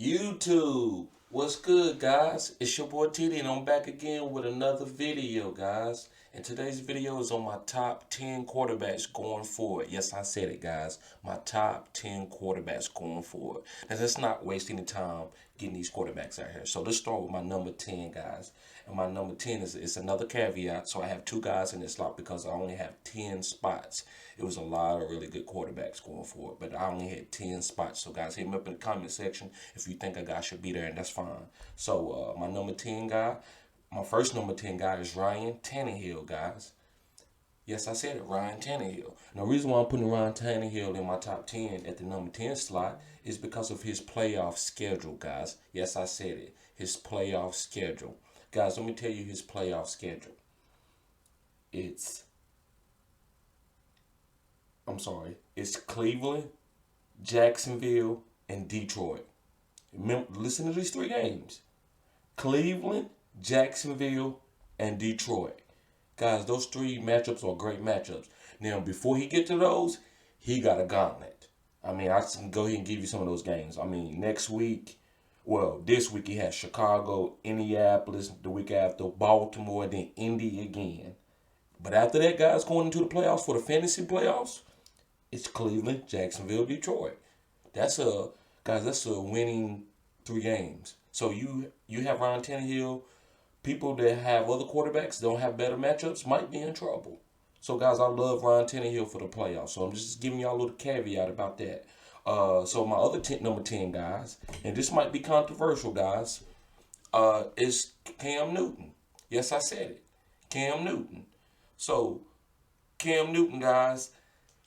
YouTube, what's good, guys? It's your boy TD, and I'm back again with another video, guys. And today's video is on my top 10 quarterbacks going forward. Yes, I said it, guys. My top 10 quarterbacks going forward. Now, let's not waste any time getting these quarterbacks out here. So let's start with my number 10, guys. And my number 10 is another caveat. So I have two guys in this slot because I only have 10 spots. It was a lot of really good quarterbacks going forward, but I only had 10 spots. So, guys, hit me up in the comment section if you think a guy should be there, and that's fine. So, my number 10 guy, my first number 10 guy is Ryan Tannehill, guys. Yes, I said it, Ryan Tannehill. And the reason why I'm putting Ryan Tannehill in my top 10 at the number 10 slot is because of his playoff schedule, guys. Yes, I said it, his playoff schedule. Guys, let me tell you his playoff schedule. It's Cleveland, Jacksonville, and Detroit. Remember, listen to these three games. Cleveland, Jacksonville, and Detroit. Guys, those three matchups are great matchups. Now, before he get to those, he got a gauntlet. I can go ahead and give you some of those games. Next week, this week he has Chicago, Indianapolis, the week after, Baltimore, then Indy again. But after that, guys, going into the playoffs for the fantasy playoffs, it's Cleveland, Jacksonville, Detroit. That's a winning 3 games. So you have Ryan Tannehill. People that have other quarterbacks don't have better matchups might be in trouble. So, guys, I love Ryan Tannehill for the playoffs. So I'm just giving y'all a little caveat about that. So my other number 10 guys, and this might be controversial, guys, is Cam Newton. Yes, I said it, Cam Newton. So Cam Newton, guys,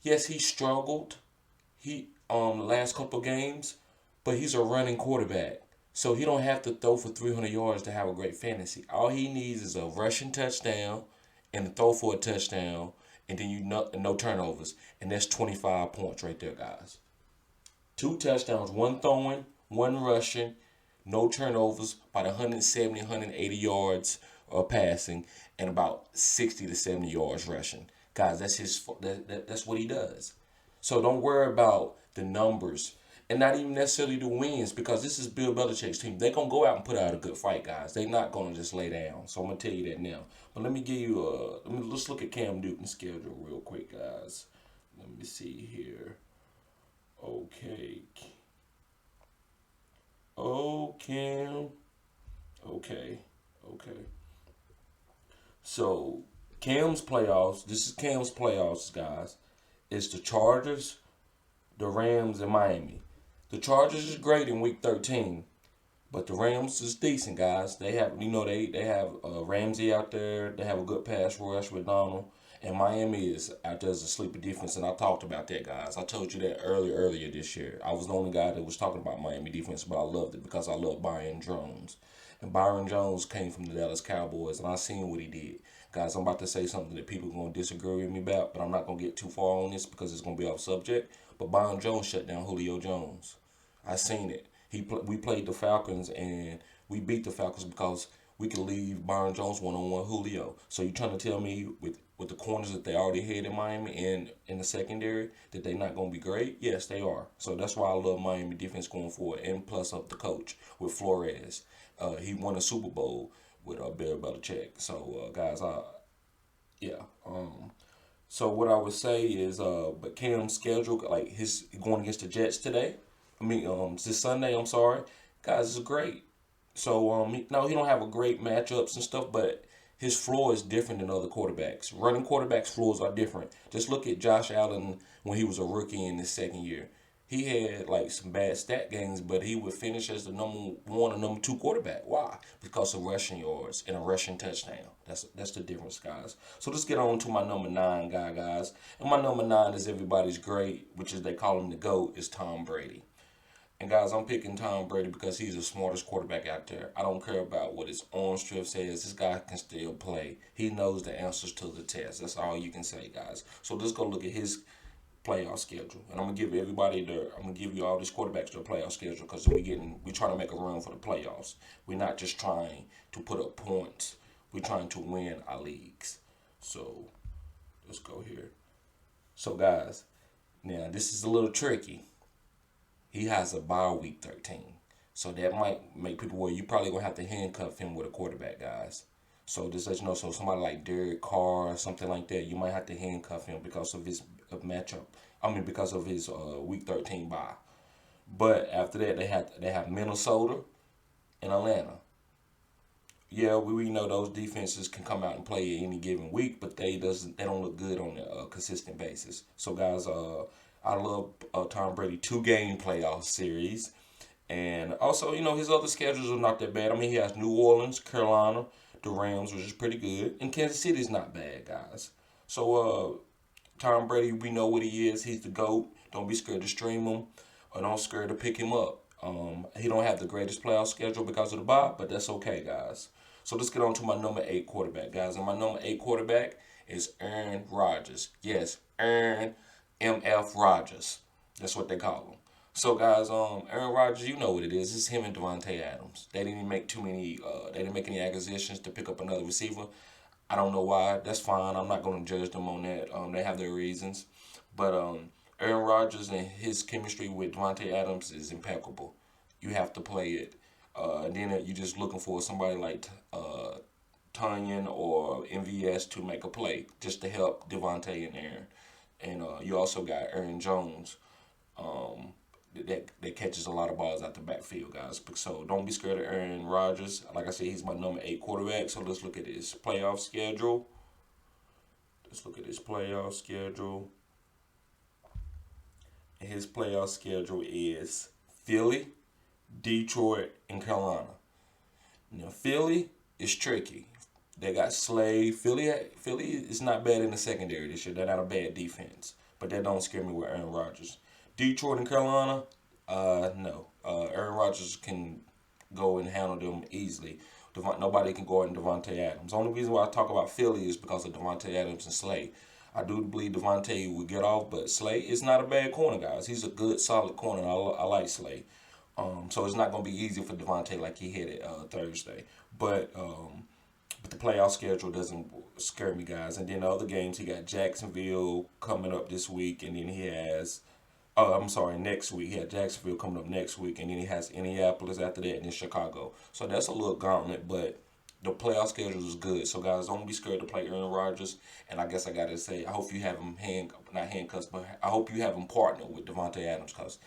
yes, he struggled. The last couple games, but he's a running quarterback. So he don't have to throw for 300 yards to have a great fantasy. All he needs is a rushing touchdown and a throw for a touchdown, and then no turnovers. And that's 25 points right there, guys. 2 touchdowns, 1 throwing, 1 rushing, no turnovers, about 170, 180 yards passing, and about 60 to 70 yards rushing. Guys, that's what he does. So don't worry about the numbers and not even necessarily the wins, because this is Bill Belichick's team. They're going to go out and put out a good fight, guys. They're not going to just lay down. So I'm going to tell you that now. But let me give you let's look at Cam Newton's schedule real quick, guys. Let me see here. Okay. Oh, Cam. Okay. So this is Cam's playoffs, guys. It's the Chargers, the Rams, and Miami. The Chargers is great in week 13, but the Rams is decent, guys. They have Ramsey out there. They have a good pass rush with Donald, and Miami is out there as a sleeper defense. And I talked about that, guys. I told you that earlier this year. I was the only guy that was talking about Miami defense, but I loved it because I love Byron Jones. And Byron Jones came from the Dallas Cowboys, and I seen what he did. Guys, I'm about to say something that people are going to disagree with me about, but I'm not going to get too far on this because it's going to be off subject. But Byron Jones shut down Julio Jones. I seen it. We played the Falcons, and we beat the Falcons because we could leave Byron Jones one-on-one Julio. So you trying to tell me with the corners that they already had in Miami and in the secondary that they're not going to be great? Yes, they are. So that's why I love Miami defense going forward, and plus up the coach with Flores. He won a Super Bowl with Bill Belichick. So, guys, So what I would say is, but Cam's schedule, like his going against the Jets today. This Sunday. I'm sorry, guys, is great. So, he don't have a great matchups and stuff, but his floor is different than other quarterbacks. Running quarterbacks' floors are different. Just look at Josh Allen when he was a rookie in his second year. He had like some bad stat games, but he would finish as the number 1 or number 2 quarterback. Why? Because of rushing yards and a rushing touchdown. That's the difference, guys. So let's get on to my number 9 guy, guys. And my number 9 is everybody's great, which is they call him the GOAT, is Tom Brady. And guys, I'm picking Tom Brady because he's the smartest quarterback out there. I don't care about what his arm strength says. This guy can still play. He knows the answers to the test. That's all you can say, guys. So let's go look at his playoff schedule, and I'm gonna give you all these quarterbacks their playoff schedule because we're trying to make a run for the playoffs. We're not just trying to put up points. We're trying to win our leagues. So let's go here. So, guys, now this is a little tricky. He has a bye week 13. So that might make people worry. You probably gonna have to handcuff him with a quarterback, guys. So just let you know. So somebody like Derek Carr or something like that, you might have to handcuff him because of his matchup. I mean, because of his Week 13 bye. But after that, they have Minnesota and Atlanta. Yeah, we know those defenses can come out and play any given week, but they don't look good on a consistent basis. So guys, I love Tom Brady 2-game playoff series, and also his other schedules are not that bad. I mean, he has New Orleans, Carolina, the Rams, which is pretty good, and Kansas City is not bad, guys. So Tom Brady, we know what he is. He's the GOAT. Don't be scared to stream him, or don't scared to pick him up. He don't have the greatest playoff schedule because of the bye, but that's okay, guys. So let's get on to my number 8 quarterback, guys. And my number 8 quarterback is Aaron Rodgers. Yes, Aaron MF Rodgers. That's what they call him. So guys, Aaron Rodgers, you know what it is. It's him and Devontae Adams. They didn't make too many. They didn't make any acquisitions to pick up another receiver. I don't know why. That's fine. I'm not going to judge them on that. They have their reasons. But Aaron Rodgers and his chemistry with Devontae Adams is impeccable. You have to play it. And then you're just looking for somebody like Tunyon or MVS to make a play just to help Devontae and Aaron. And you also got Aaron Jones that catches a lot of balls out the backfield, guys. So don't be scared of Aaron Rodgers. Like I said, he's my number 8 quarterback. So let's look at his playoff schedule. His playoff schedule is Philly, Detroit, and Carolina. Now, Philly is tricky. They got Slay. Philly is not bad in the secondary this year. They're not a bad defense. But that don't scare me with Aaron Rodgers. Detroit and Carolina, no. Aaron Rodgers can go and handle them easily. Nobody can go in Devontae Adams. The only reason why I talk about Philly is because of Devontae Adams and Slay. I do believe Devontae will get off, but Slay is not a bad corner, guys. He's a good, solid corner. I like Slay. So it's not going to be easy for Devontae like he hit it Thursday. But the playoff schedule doesn't scare me, guys. And then the other games, he got Jacksonville coming up this week, and then he has, next week. He had Jacksonville coming up next week, and then he has Indianapolis after that, and then Chicago. So that's a little gauntlet, but the playoff schedule is good. So, guys, don't be scared to play Aaron Rodgers. And I guess I got to say, I hope you have him not handcuffs, but I hope you have him partnered with Devontae Adams because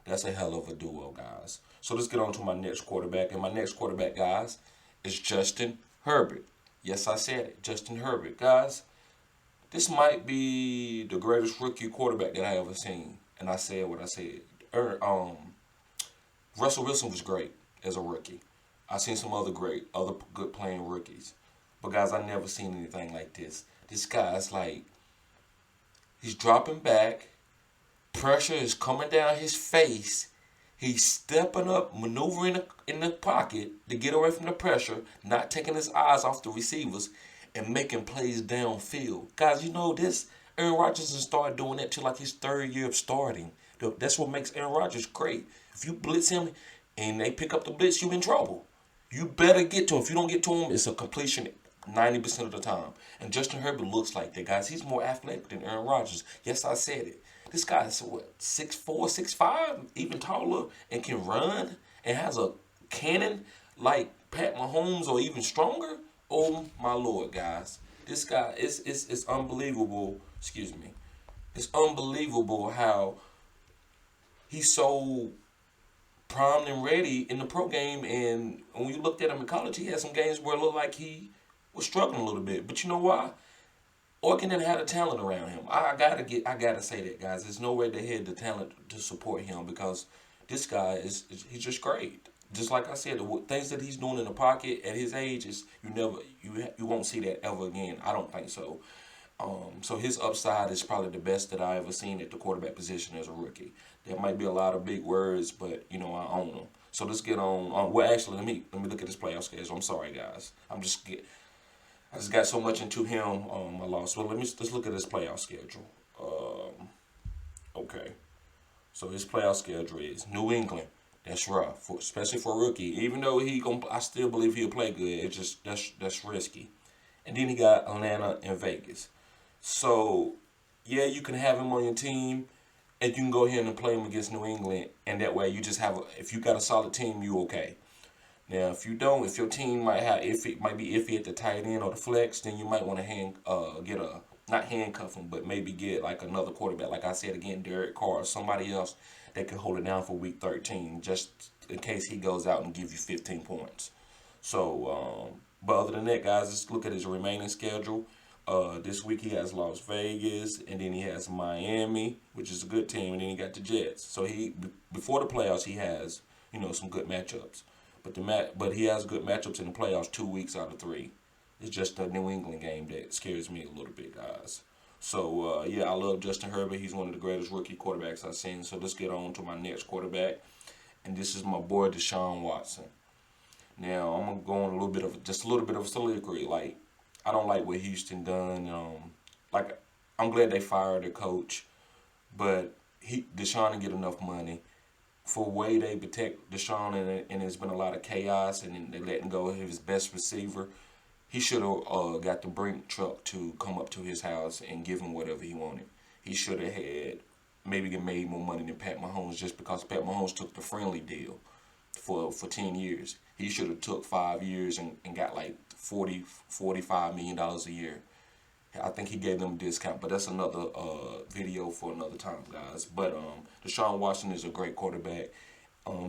that's a hell of a duo, guys. So let's get on to my next quarterback. And my next quarterback, guys, is Justin Herbert. Yes, I said it. Justin Herbert. Guys, this might be the greatest rookie quarterback that I ever seen. And I said what I said. Russell Wilson was great as a rookie. I've seen some other good playing rookies. But, guys, I never seen anything like this. This guy's like, he's dropping back. Pressure is coming down his face. He's stepping up, maneuvering in the pocket to get away from the pressure, not taking his eyes off the receivers, and making plays downfield. Guys, you know this. Aaron Rodgers has started doing that till like his 3rd year of starting. That's what makes Aaron Rodgers great. If you blitz him and they pick up the blitz, you're in trouble. You better get to him. If you don't get to him, it's a completion 90% of the time. And Justin Herbert looks like that, guys. He's more athletic than Aaron Rodgers. Yes, I said it. This guy is, 6'4", 6'5", even taller, and can run, and has a cannon like Pat Mahomes or even stronger. Oh, my Lord, guys. This guy, it's unbelievable. Excuse me. It's unbelievable how he's so primed and ready in the pro game, and when you looked at him in college, he had some games where it looked like he was struggling a little bit. But you know why? Oregon didn't have the talent around him. I gotta say that, guys. There's no way they had the talent to support him because this guy he's just great. Just like I said, the things that he's doing in the pocket at his age is you won't see that ever again. I don't think so. So his upside is probably the best that I ever seen at the quarterback position as a rookie. There might be a lot of big words, but I own them. So let's get on. Well, actually, let me look at this playoff schedule. I'm sorry, guys. I just got so much into him. I lost. Well, let's look at his playoff schedule. Okay. So his playoff schedule is New England. That's rough, especially for a rookie. Even though I still believe he'll play good. It's just that's risky. And then he got Atlanta and Vegas. So yeah, you can have him on your team, and you can go ahead and play him against New England, and that way you just have if you got a solid team, you okay. Now, if you don't, if your team might be iffy at the tight end or the flex, then you might want to get a not handcuff him, but maybe get like another quarterback. Like I said again, Derek Carr, or somebody else that can hold it down for week 13, just in case he goes out and give you 15 points. So, but other than that, guys, let's look at his remaining schedule. This week he has Las Vegas, and then he has Miami, which is a good team, and then he got the Jets. So before the playoffs he has some good matchups. But he has good matchups in the playoffs 2 weeks out of 3. It's just the New England game that scares me a little bit, guys. So yeah, I love Justin Herbert. He's one of the greatest rookie quarterbacks I've seen. So let's get on to my next quarterback, and this is my boy Deshaun Watson. Now I'm gonna go on just a little bit of a soliloquy. Like I don't like what Houston done. Like I'm glad they fired their coach, but Deshaun didn't get enough money for the way they protect Deshaun, and there's been a lot of chaos, and they letting go of his best receiver. He should have got the Brink truck to come up to his house and give him whatever he wanted. He should have had maybe made more money than Pat Mahomes just because Pat Mahomes took the friendly deal for 10 years. He should have took 5 years and got like $45 million a year. I think he gave them a discount, but that's another video for another time, guys. But Deshaun Watson is a great quarterback.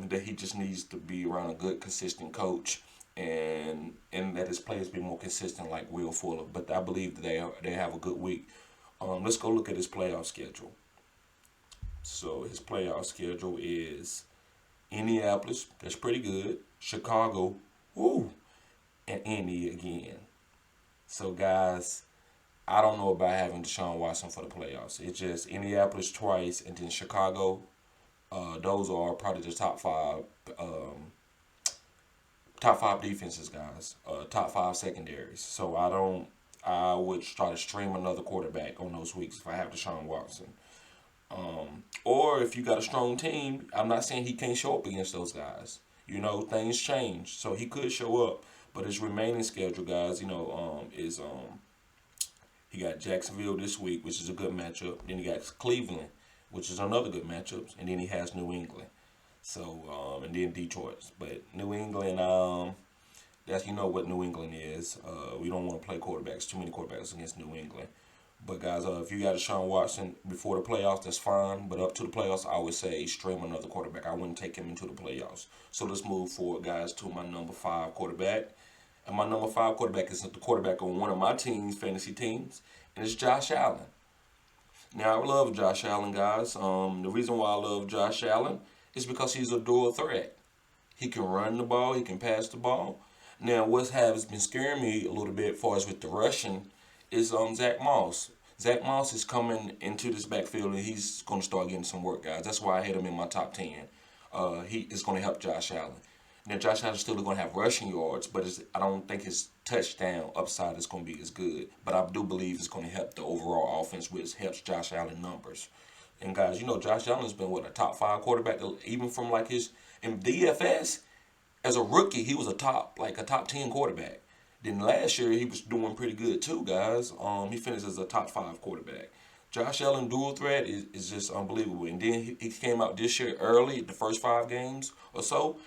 That he just needs to be around a good, consistent coach, and that his players be more consistent, like Will Fuller. But I believe that they have a good week. Let's go look at his playoff schedule. So his playoff schedule is Indianapolis, that's pretty good. Chicago, woo, and Indy again. So guys, I don't know about having Deshaun Watson for the playoffs. It's just Indianapolis twice and then Chicago. Those are probably the top five defenses, guys. Top five secondaries. So I would try to stream another quarterback on those weeks if I have Deshaun Watson. Or if you got a strong team, I'm not saying he can't show up against those guys. Things change, so he could show up. But his remaining schedule, guys, is he got Jacksonville this week, which is a good matchup. Then he got Cleveland, which is another good matchup, and then he has New England. So and then Detroit. But New England, that's what New England is. We don't want to play too many quarterbacks against New England. But guys, if you got Deshaun Watson before the playoffs, that's fine. But up to the playoffs, I would say stream another quarterback. I wouldn't take him into the playoffs. So let's move forward, guys, to my number 5 quarterback. And my number 5 quarterback is the quarterback on one of my fantasy teams, and it's Josh Allen. Now, I love Josh Allen, guys. The reason why I love Josh Allen is because he's a dual threat. He can run the ball, he can pass the ball. Now, what has been scaring me a little bit as far as with the rushing is Zach Moss. Zach Moss is coming into this backfield, and he's going to start getting some work, guys. That's why I had him in my top 10. He is going to help Josh Allen. Now, Josh Allen is still going to have rushing yards, but I don't think his touchdown upside is going to be as good. But I do believe it's going to help the overall offense, which helps Josh Allen numbers. And guys, Josh Allen has been a top 5 quarterback, even from like in DFS as a rookie, he was a top 10 quarterback. Then last year he was doing pretty good too, guys. He finished as a top 5 quarterback. Josh Allen dual threat is just unbelievable. And then he came out this year early, the first 5 games or so,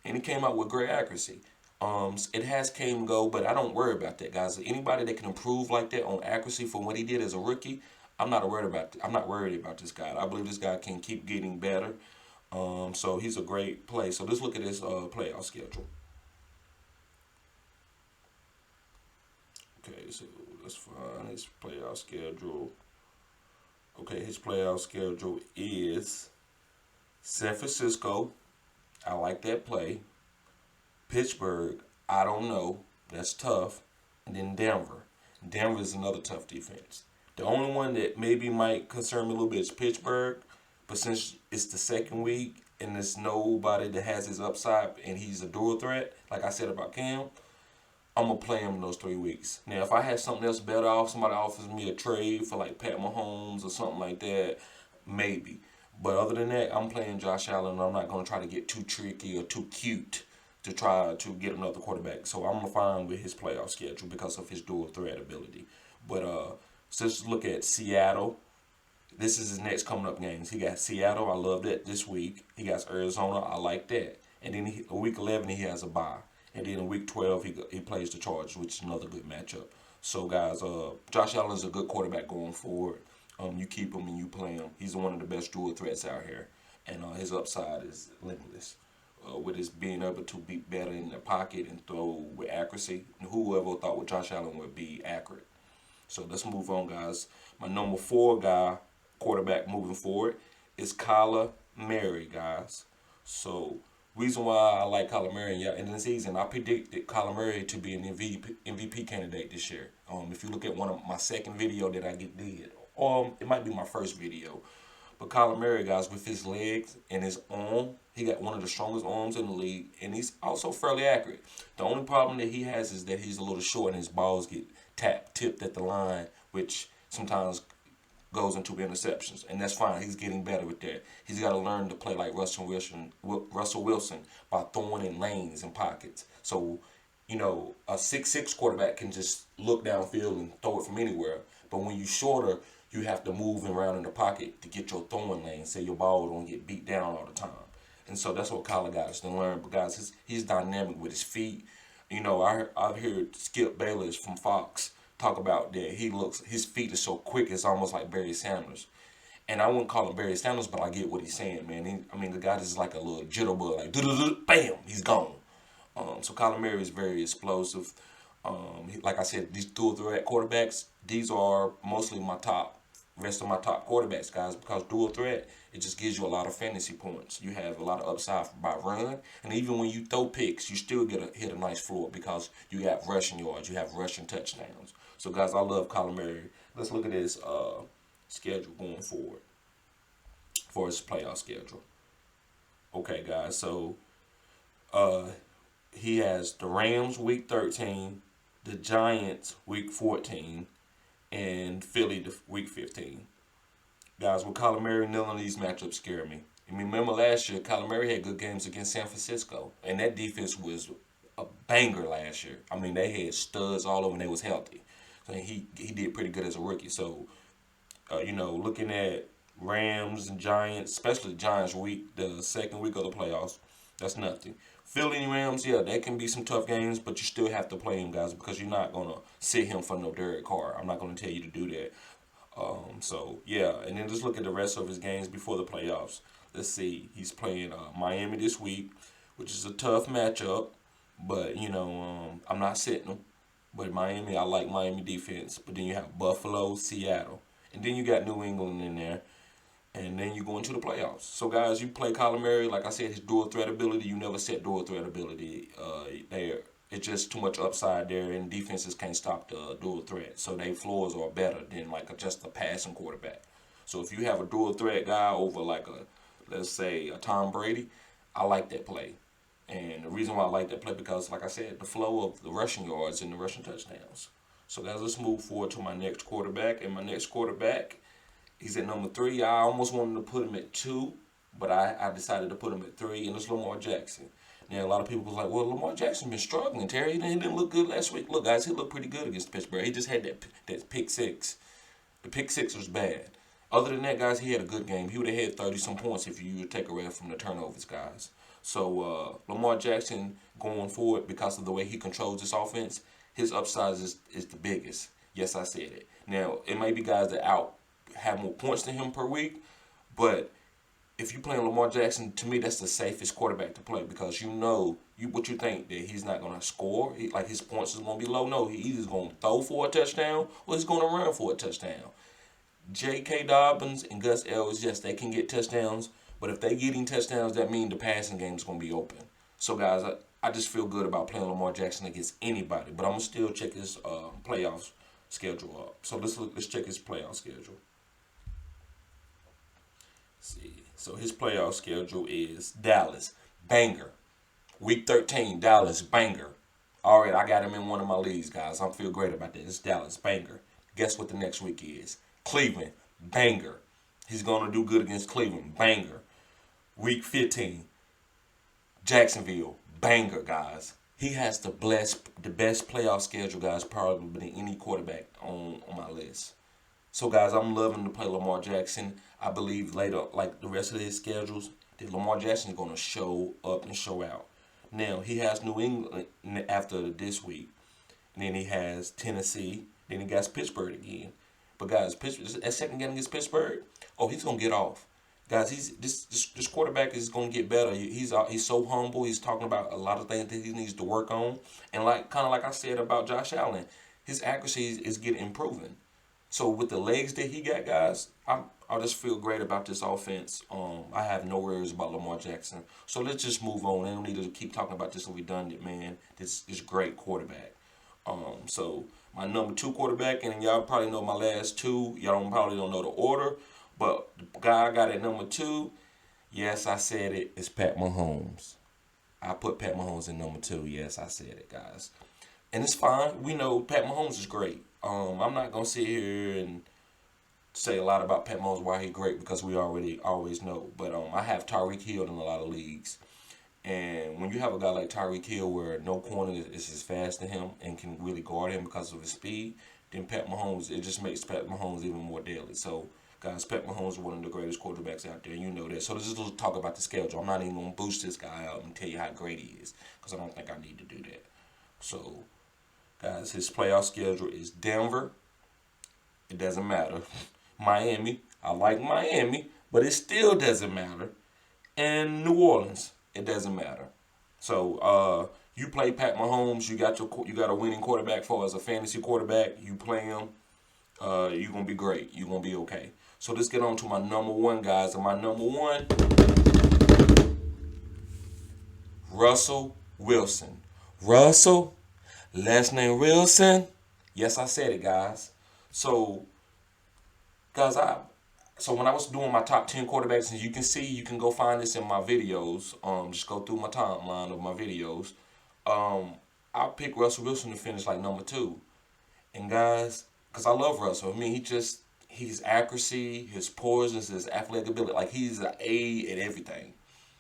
and he came out with great accuracy. It has came and go, but I don't worry about that, guys. Anybody that can improve like that on accuracy from what he did as a rookie, I'm not worried about this guy. I believe this guy can keep getting better. So he's a great play. So let's look at his playoff schedule. Okay, so let's find his playoff schedule. Okay, his playoff schedule is San Francisco. I like that play. Pittsburgh, I don't know. That's tough. And then Denver. Denver is another tough defense. The only one that maybe might concern me a little bit is Pittsburgh. But since it's the second week and there's nobody that has his upside and he's a dual threat, like I said about Cam, I'm going to play him in those 3 weeks. Now, if I had something else better off, somebody offers me a trade for like Pat Mahomes or something like that, maybe. But other than that, I'm playing Josh Allen, and I'm not going to try to get too tricky or too cute to try to get another quarterback. So I'm fine with his playoff schedule because of his dual threat ability. But so let's look at Seattle. This is his next coming up games. He got Seattle. I love that this week. He got Arizona. I like that. And then week 11 he has a bye. And then in week 12 he plays the Chargers, which is another good matchup. So guys, Josh Allen is a good quarterback going forward. You keep him and you play him. He's one of the best dual threats out here, and his upside is limitless. With his being able to be better in the pocket and throw with accuracy. Whoever thought with Josh Allen would be accurate. So let's move on, guys. My number 4 guy, quarterback moving forward, is Kyler Murray, guys. So reason why I like Kyler Murray in the season, I predicted Kyler Murray to be an MVP candidate this year. If you look at one of my second video that I did, it might be my first video. But Kyler Murray, guys, with his legs and his arm, he got one of the strongest arms in the league, and he's also fairly accurate. The only problem that he has is that he's a little short and his balls get tipped at the line, which sometimes goes into interceptions, and that's fine. He's getting better with that. He's got to learn to play like Russell Wilson by throwing in lanes and pockets. So, a 6'6" quarterback can just look downfield and throw it from anywhere. But when you're shorter, you have to move around in the pocket to get your throwing lane so your ball don't get beat down all the time. And so that's what Kyler got to learn. But guys, he's dynamic with his feet. I've heard Skip Bayless from Fox talk about that. His feet are so quick, it's almost like Barry Sanders. And I wouldn't call him Barry Sanders, but I get what he's saying, man. The guy is like a little jitterbug, like bam, he's gone. So Kyler Murray is very explosive. Like I said, these dual threat quarterbacks, these are mostly rest of my top quarterbacks, guys, because dual threat, it just gives you a lot of fantasy points. You have a lot of upside by run, and even when you throw picks, you still hit a nice floor because you have rushing yards, you have rushing touchdowns. So, guys, I love Kyler Murray. Let's look at his schedule going forward for his playoff schedule. Okay, guys, so he has the Rams week 13, the Giants week 14, and Philly week 15. Guys, with Kyler Murray, none of these matchups scare me. Remember last year, Kyler Murray had good games against San Francisco, and that defense was a banger last year. They had studs all over and they was healthy. So he did pretty good as a rookie. So, looking at Rams and Giants, especially Giants week, the second week of the playoffs, that's nothing. Philly and Rams, yeah, that can be some tough games, but you still have to play him, guys, because you're not going to sit him for no Derek Carr. I'm not going to tell you to do that. And then just look at the rest of his games before the playoffs. Let's see. He's playing Miami this week, which is a tough matchup, but, I'm not sitting him. But Miami, I like Miami defense. But then you have Buffalo, Seattle. And then you got New England in there. And then you go into the playoffs. So, guys, you play Kyler Murray. Like I said, his dual threat ability, you never set dual threat ability there. It's just too much upside there, and defenses can't stop the dual threat. So, their floors are better than just a passing quarterback. So, if you have a dual threat guy over let's say, a Tom Brady, I like that play. And the reason why I like that play because, like I said, the flow of the rushing yards and the rushing touchdowns. So, guys, let's move forward to my next quarterback. And my next quarterback, he's at number 3. I almost wanted to put him at 2, but I decided to put him at 3, and it's Lamar Jackson. Now, a lot of people was like, well, Lamar Jackson been struggling, Terry. He didn't look good last week. Look, guys, he looked pretty good against Pittsburgh. He just had that pick 6. The pick 6 was bad. Other than that, guys, he had a good game. He would have had 30-some points if you take away from the turnovers, guys. So, Lamar Jackson going forward, because of the way he controls this offense, his upside is the biggest. Yes, I said it. Now, it may be guys that have more points than him per week, but if you're playing Lamar Jackson, to me, that's the safest quarterback to play because what you think that he's not going to score, his points is going to be low. No, he either going to throw for a touchdown or he's going to run for a touchdown. J.K. Dobbins and Gus Edwards, yes, they can get touchdowns, but if they getting touchdowns, that means the passing game is going to be open. So, guys, I just feel good about playing Lamar Jackson against anybody, but I'm going to still check his playoffs schedule up. So let's check his playoff schedule. See. So his playoff schedule is Dallas, banger. Week 13, Dallas, banger. All right, I got him in one of my leagues, guys. I feel great about that. It's Dallas, banger. Guess what the next week is? Cleveland, banger. He's going to do good against Cleveland, banger. Week 15, Jacksonville, banger, guys. He has the best playoff schedule, guys, probably than any quarterback on my list. So, guys, I'm loving to play Lamar Jackson. I believe later, like the rest of his schedules, that Lamar Jackson is going to show up and show out. Now, he has New England after this week. And then he has Tennessee. Then he got Pittsburgh again. But, guys, Pittsburgh, that second game against Pittsburgh, oh, he's going to get off. Guys, this quarterback is going to get better. He's so humble. He's talking about a lot of things that he needs to work on. And like I said about Josh Allen, his accuracy is getting improving. So with the legs that he got, guys, I just feel great about this offense. I have no worries about Lamar Jackson. So let's just move on. I don't need to keep talking about this redundant, man. This great quarterback. So my number 2 quarterback, and y'all probably know my last 2. Y'all probably don't know the order, but the guy I got at number 2, yes, I said it. It's Pat Mahomes. I put Pat Mahomes in number 2. Yes, I said it, guys. And it's fine. We know Pat Mahomes is great. I'm not gonna sit here and say a lot about Pat Mahomes why he's great because we already always know. But I have Tyreek Hill in a lot of leagues, and when you have a guy like Tyreek Hill where no corner is as fast as him and can really guard him because of his speed, then Pat Mahomes, it just makes Pat Mahomes even more deadly. So, guys, Pat Mahomes is one of the greatest quarterbacks out there. You know that. So let's just talk about the schedule. I'm not even gonna boost this guy out and tell you how great he is because I don't think I need to do that. So, guys, his playoff schedule is Denver. It doesn't matter. Miami. I like Miami, but it still doesn't matter. And New Orleans. It doesn't matter. So you play Pat Mahomes. You got a winning quarterback for as a fantasy quarterback. You play him. You're gonna be great. You're gonna be okay. So let's get on to my number 1, guys. And my number 1, Russell Wilson. Russell. Last name Wilson. Yes, I said it, guys. So, guys, so when I was doing my top 10 quarterbacks, and you can go find this in my videos. Just go through my timeline of my videos. I picked Russell Wilson to finish like number 2. And guys, because I love Russell. I mean, his accuracy, his poise, his athletic ability. Like he's an A at everything.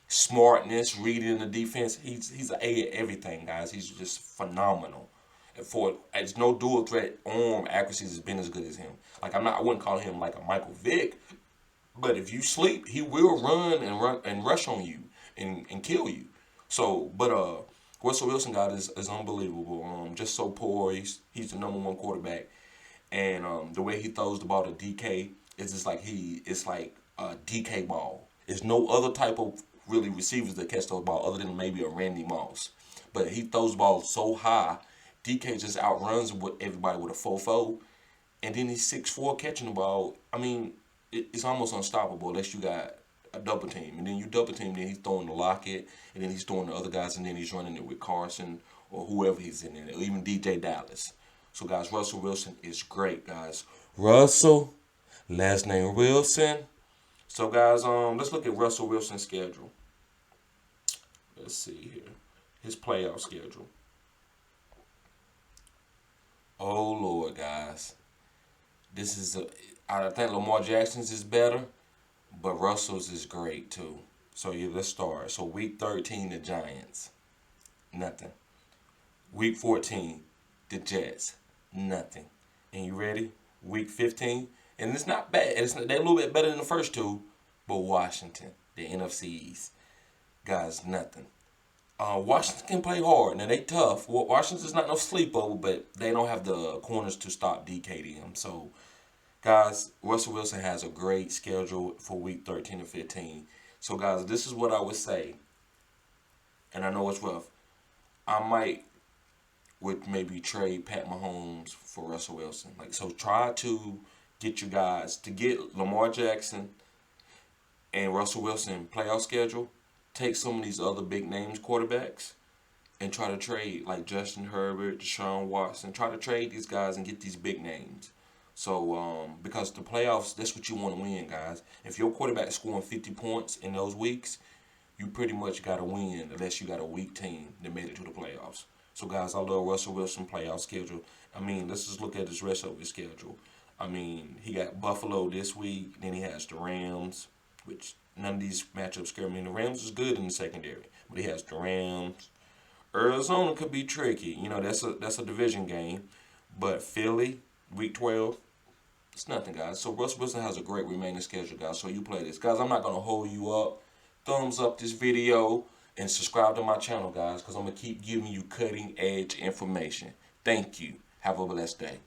Smartness, reading the defense. He's an A at everything, guys. He's just phenomenal. And it's no dual threat arm accuracy has been as good as him. Like I wouldn't call him like a Michael Vick, but if you sleep, he will run and rush on you and kill you. So, but Russell Wilson, guys, is unbelievable. Just so poised. He's the number 1 quarterback, and the way he throws the ball to DK is just like it's like a DK ball. There's no other type of really receivers that catch those balls other than maybe a Randy Moss. But he throws balls so high, DK just outruns everybody with a 4-4, and then he's 6'4" catching the ball. I mean, it's almost unstoppable unless you got a double team. And then you double team, then he's throwing the Lockett, and then he's throwing the other guys, and then he's running it with Carson or whoever he's in there, or even DJ Dallas. So, guys, Russell Wilson is great, guys. Russell, last name Wilson. So, guys, let's look at Russell Wilson's schedule. Let's see here. His playoff schedule. Oh, Lord, guys. I think Lamar Jackson's is better, but Russell's is great, too. So, yeah, let's start. So, week 13, the Giants. Nothing. Week 14, the Jets. Nothing. And you ready? Week 15. And it's not bad. They're a little bit better than the first 2, but Washington, the NFCs. Guys, nothing. Washington can play hard. Now, they tough. Washington's not no sleepover, but they don't have the corners to stop DKDM. So, guys, Russell Wilson has a great schedule for week 13 and 15. So, guys, this is what I would say. And I know it's rough. I would maybe trade Pat Mahomes for Russell Wilson. So try to get you guys to get Lamar Jackson and Russell Wilson playoff schedule. Take some of these other big names quarterbacks and try to trade like Justin Herbert, Deshaun Watson. Try to trade these guys and get these big names. So because the playoffs, that's what you want to win, guys. If your quarterback is scoring 50 points in those weeks, you pretty much got to win unless you got a weak team that made it to the playoffs. So, guys, I love Russell Wilson playoff schedule. I mean, let's just look at his rest of his schedule. I mean, he got Buffalo this week. Then he has the Rams, which none of these matchups scare me. And the Rams is good in the secondary, but he has the Rams. Arizona could be tricky. You know, that's a division game. But Philly, week 12. It's nothing, guys. So Russell Wilson has a great remaining schedule, guys. So you play this. Guys, I'm not going to hold you up. Thumbs up this video and subscribe to my channel, guys, because I'm going to keep giving you cutting edge information. Thank you. Have a blessed day.